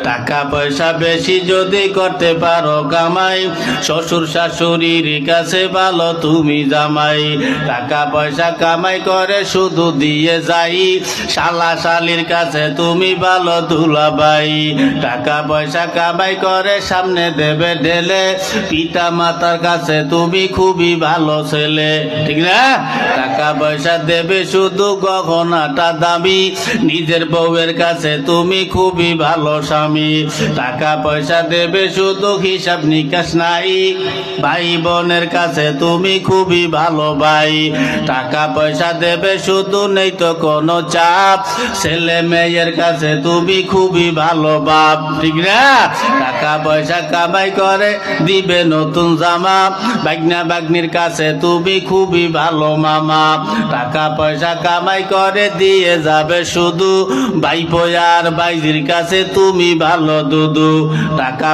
টাকা পয়সা বেশি যদি করতে পারো কামাই, শ্বশুর শাশুড়ির কাছে ভালো তুমি জামাই। টাকা পয়সা কামাই করে শুধু দিয়ে যাই, শালা শালির কাছে তুমি ভালো দুলাভাই। টাকা পয়সা কামাই করে সামনে দেবে ঢেলে, পিতা মাতার কাছে তুমি খুবই ভালো ছেলে, ঠিক না? টাকা পয়সা দেবে শুধু গহনাটা দামি, নিজের বউয়ের কাছে তুমি খুবই ভালো স্বামী। টাকা পয়সা দেবে শুধু হিসাব নিকাশ নাই, ভাই বোনের কাছে তুমি খুবই ভালো ভাই। টাকা পয়সা দেবে শুধু নেই তো কোনো চাপ, ছেলে মেয়ের কাছে তুমি খুবই ভালো বাপ, ঠিক না? টাকা পয়সা কামাই করে দিবে নতুন জামা, বাগনা বাগনির কাছে তুমি খুবই ভালো মামা। টাকা পয়সা কামাই করে দিয়ে যাবে শুধু, ভাইপো আর ভাইজির কাছে তুমি ভালো দুদু। টাকা